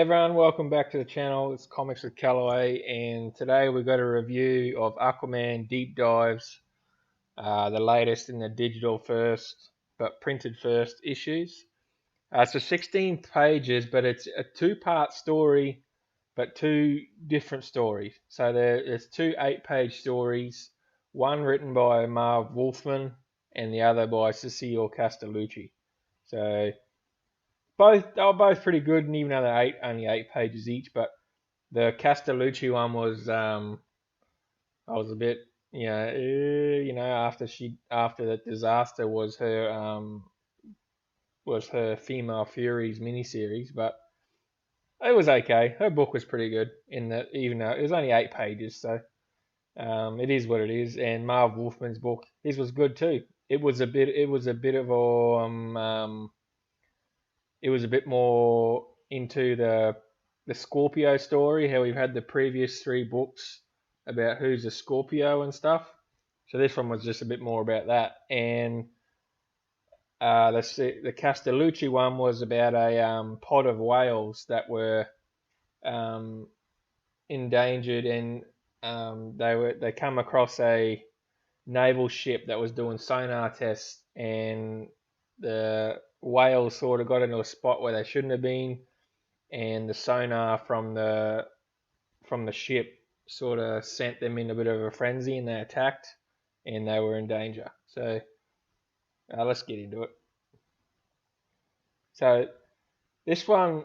everyone, welcome back to the channel. It's Comics with Callaway, and today we've got a review of AQUAMAN Deep Dives, the latest in the digital first but printed first issues. It's a 16 pages, but it's a two-part story, but two different stories. So there's two 8-page stories, one written by Marv Wolfman and the other by Cecile Castellucci. So they were both pretty good, and even though they're only 8 pages each, but the Castellucci one was I was a bit after the disaster was her Female Furies miniseries, but it was okay. Her book was pretty good in that, even though it was only 8 pages, so it is what it is. And Marv Wolfman's book, his was good too. It was a bit of it was a bit more into the Scorpio story, how we've had the previous 3 books about who's a Scorpio and stuff. So this one was just a bit more about that. And the Castellucci one was about a pod of whales that were endangered, and they come across a naval ship that was doing sonar tests, and the whales sort of got into a spot where they shouldn't have been, and the sonar from the ship sort of sent them in a bit of a frenzy, and they attacked, and they were in danger. So let's get into it. So this one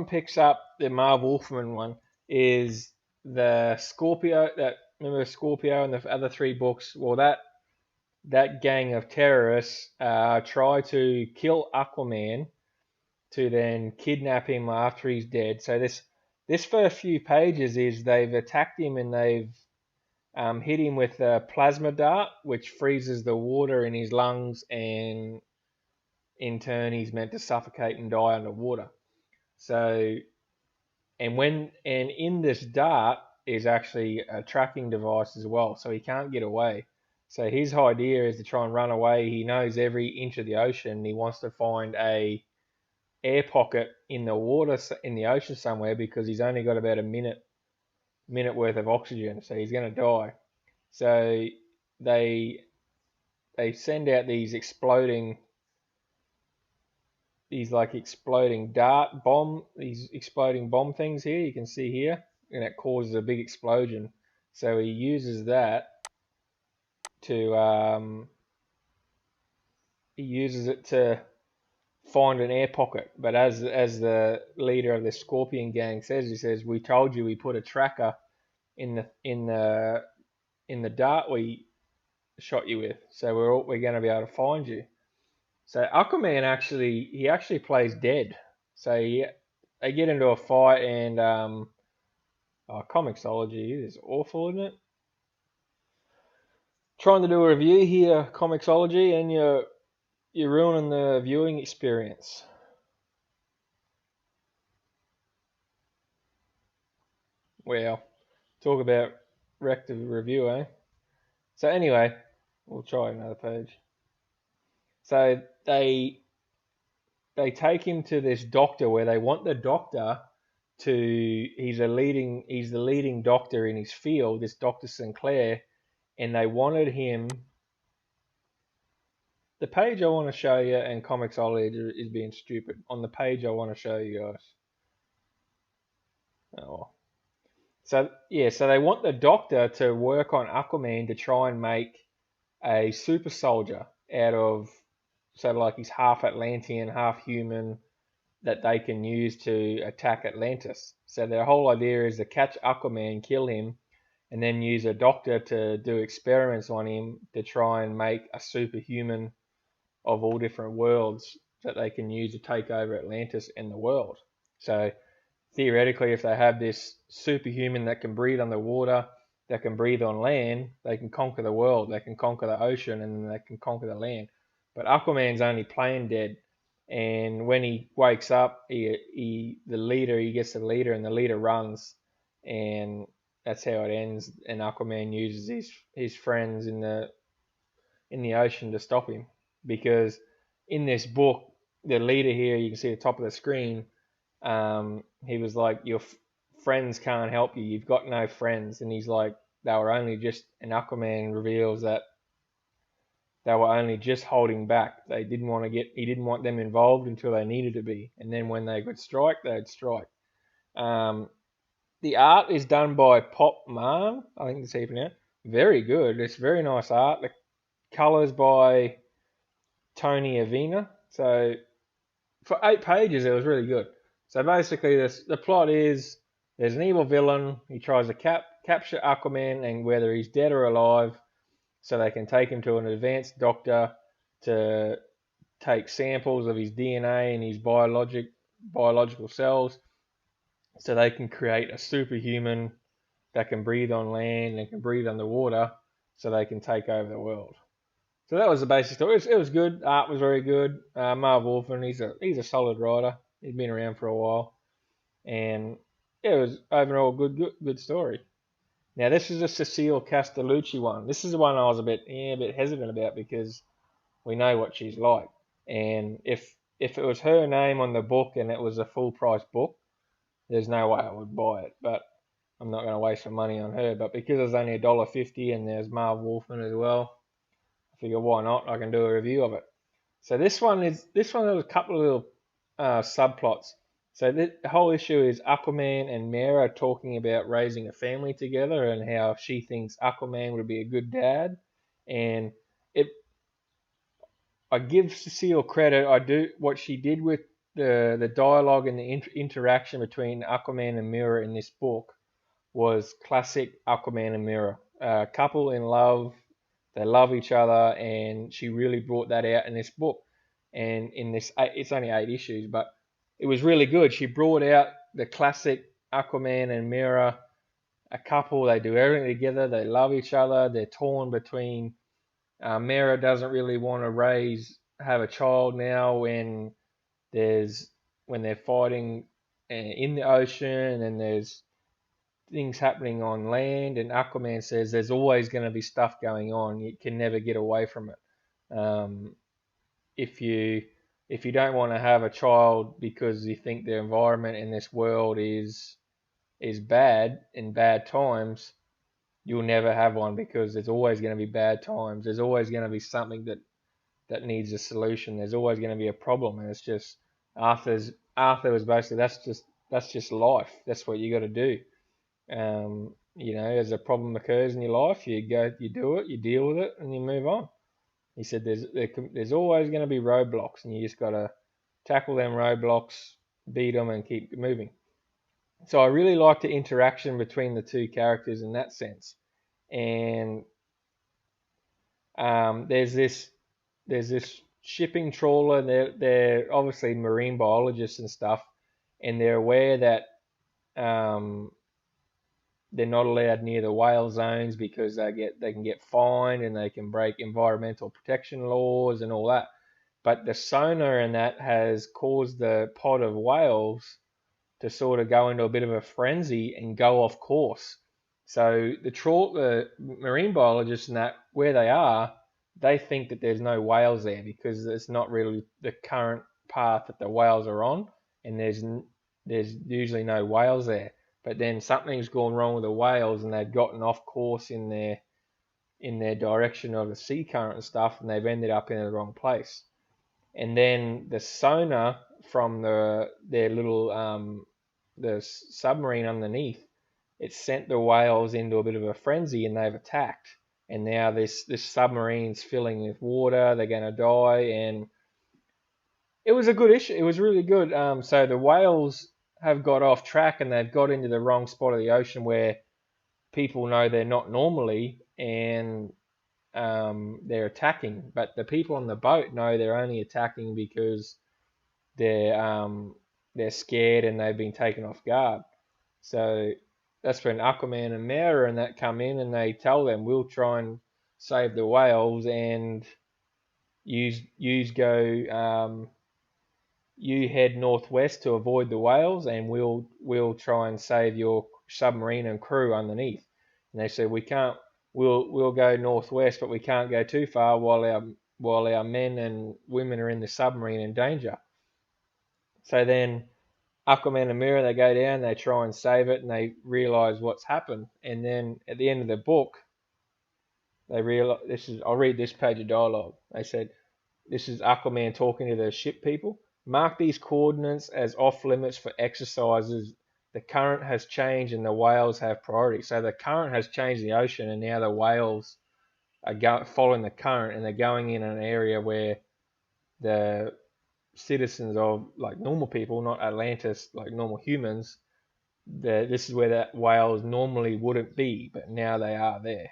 picks up, the Marv Wolfman one is the Scorpio. Remember Scorpio and the other 3 books? Well, that gang of terrorists try to kill Aquaman to then kidnap him after he's dead. So this first few pages is they've attacked him, and they've hit him with a plasma dart, which freezes the water in his lungs, and in turn he's meant to suffocate and die underwater. So, and in this dart is actually a tracking device as well, so he can't get away. So his idea is to try and run away. He knows every inch of the ocean, and he wants to find a air pocket in the water, in the ocean somewhere, because he's only got about a minute worth of oxygen, so he's going to die. So they send out these exploding bomb things here, you can see here, and it causes a big explosion. So he uses that to find an air pocket. But as the leader of the Scorpion gang says, he says, "We told you we put a tracker in the dart we shot you with, so we're going to be able to find you." So Aquaman actually plays dead. So they get into a fight, and Comixology is awful, isn't it? Trying to do a review here, Comixology, and you're ruining the viewing experience. Well, talk about wrecked of review, eh? So anyway, we'll try another page. So they take him to this doctor, where they want the doctor to, he's the leading doctor in his field, this Dr. Sinclair, and they wanted him. The page I want to show you, and Comixology is being stupid on the page I want to show you guys. Oh. So yeah, so they want the doctor to work on Aquaman to try and make a super soldier out of, so like he's half Atlantean, half human, that they can use to attack Atlantis. So their whole idea is to catch Aquaman, kill him, and then use a doctor to do experiments on him to try and make a superhuman of all different worlds that they can use to take over Atlantis and the world. So theoretically, if they have this superhuman that can breathe underwater, that can breathe on land, they can conquer the world, they can conquer the ocean, and they can conquer the land. But Aquaman's only plain dead, and when he wakes up, he gets the leader, and the leader runs, and that's how it ends. And Aquaman uses his friends in the ocean to stop him, because in this book, the leader here, you can see at the top of the screen, he was like, your friends can't help you. You've got no friends. And he's like, they were only just, and Aquaman reveals that they were only just holding back. They didn't want to get, he didn't want them involved until they needed to be. And then when they could strike, they'd strike. Um, the art is done by Pop Man, I think it's even now. Very good. It's very nice art. The colours by Tony Avina. So for 8 pages, it was really good. So basically, the plot is there's an evil villain. He tries to capture Aquaman, and whether he's dead or alive, so they can take him to an advanced doctor to take samples of his DNA and his biological cells, so they can create a superhuman that can breathe on land and can breathe underwater, so they can take over the world. So that was the basic story. It was good. Art was very good. Marv Wolfman, he's a solid writer. He's been around for a while, and it was overall good story. Now this is a Cecile Castellucci one. This is the one I was a bit hesitant about because we know what she's like, and if it was her name on the book and it was a full price book, there's no way I would buy it. But I'm not going to waste my money on her. But because it's only $1.50 and there's Marv Wolfman as well, I figure why not? I can do a review of it. So this one has a couple of little subplots. So the whole issue is Aquaman and Mera talking about raising a family together and how she thinks Aquaman would be a good dad. And it, I give Cecile credit. I do what she did with the dialogue and the interaction between Aquaman and Mera in this book was classic Aquaman and Mera. Couple in love, they love each other, and she really brought that out in this book. And in this, it's only 8 issues, but it was really good. She brought out the classic Aquaman and Mera, a couple. They do everything together. They love each other. They're torn between. Mera doesn't really want to have a child now when they're fighting in the ocean and there's things happening on land, and Aquaman says there's always going to be stuff going on. You can never get away from it. If you don't want to have a child because you think the environment in this world is bad in bad times, you'll never have one because there's always going to be bad times. There's always going to be something that needs a solution. There's always going to be a problem, and it's just Arthur was basically that's just life. That's what you got to do. As a problem occurs in your life, you do it, you deal with it, and you move on. He said there's always going to be roadblocks, and you just got to tackle them roadblocks, beat them, and keep moving. So I really like the interaction between the two characters in that sense. And there's this shipping trawler, and they're obviously marine biologists and stuff, and they're aware that they're not allowed near the whale zones because they can get fined and they can break environmental protection laws and all that. But the sonar in that has caused the pod of whales to sort of go into a bit of a frenzy and go off course. So the marine biologists and that where they are, they think that there's no whales there because it's not really the current path that the whales are on, and there's usually no whales there. But then something's gone wrong with the whales, and they've gotten off course in their direction of the sea current and stuff, and they've ended up in the wrong place. And then the sonar from their little the submarine underneath, it sent the whales into a bit of a frenzy, and they've attacked. And now this submarine's filling with water. They're going to die, and it was a good issue. It was really good. So the whales have got off track, and they've got into the wrong spot of the ocean where people know they're not normally, and they're attacking. But the people on the boat know they're only attacking because they're scared and they've been taken off guard. So that's when Aquaman and Mera and that come in, and they tell them, we'll try and save the whales, and you head northwest to avoid the whales, and we'll try and save your submarine and crew underneath. And they said, we'll go northwest, but we can't go too far while our men and women are in the submarine in danger. So then Aquaman and Mera, they go down, they try and save it, and they realize what's happened. And then at the end of the book, they realize I'll read this page of dialogue. They said, this is Aquaman talking to the ship people. Mark these coordinates as off limits for exercises. The current has changed and the whales have priority. So the current has changed the ocean, and now the whales are following the current, and they're going in an area where the citizens of like normal people, not Atlantis, like normal humans, this is where that whales normally wouldn't be, but now they are there.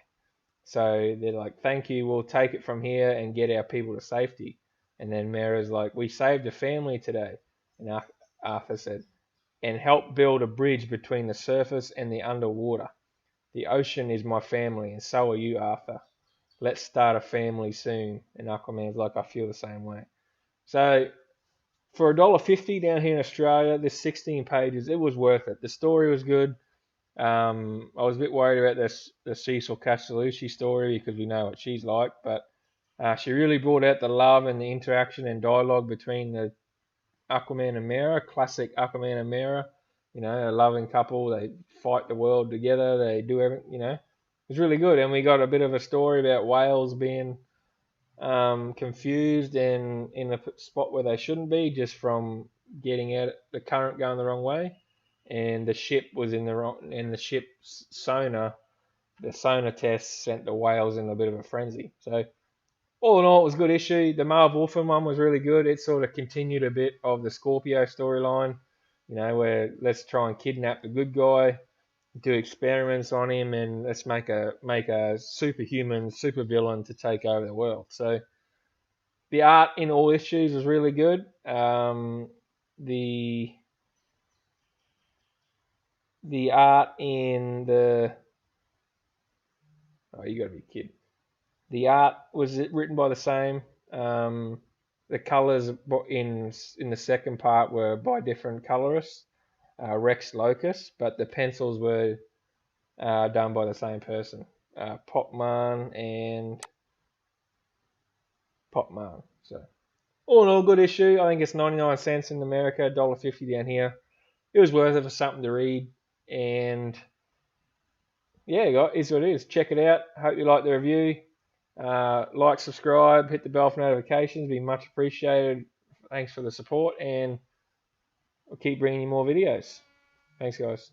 So they're like, thank you, we'll take it from here and get our people to safety. And then Mera's like, we saved a family today. And Arthur said, and help build a bridge between the surface and the underwater. The ocean is my family, and so are you, Arthur. Let's start a family soon. And Aquaman's like, I feel the same way. So for $1.50 down here in Australia, this 16 pages, it was worth it. The story was good. I was a bit worried about the Cecil Castellucci story because we know what she's like, but she really brought out the love and the interaction and dialogue between the Aquaman and Mera, classic Aquaman and Mera. You know, a loving couple. They fight the world together. They do everything. You know, it was really good. And we got a bit of a story about whales being confused and in a spot where they shouldn't be, just from getting out the current going the wrong way, and the ship was in the wrong, and the ship's sonar, the sonar test sent the whales in a bit of a frenzy. So all in all, it was a good issue. The Marv Wolfman one was really good. It sort of continued a bit of the Scorpio storyline, you know, where let's try and kidnap the good guy, do experiments on him, and let's make a superhuman supervillain to take over the world. So the art in all issues was really good. The art in the you got to be kidding. The art was written by the same. The colors in the second part were by different colorists, Rex Locus, but the pencils were done by the same person, Popman and Popman. So all in all, good issue. I think it's 99 cents in America, $1.50 down here. It was worth it for something to read, and yeah, guys, it's what it is. Check it out. Hope you like the review. Like, subscribe, hit the bell for notifications. Be much appreciated. Thanks for the support, and I'll keep bringing you more videos. Thanks, guys.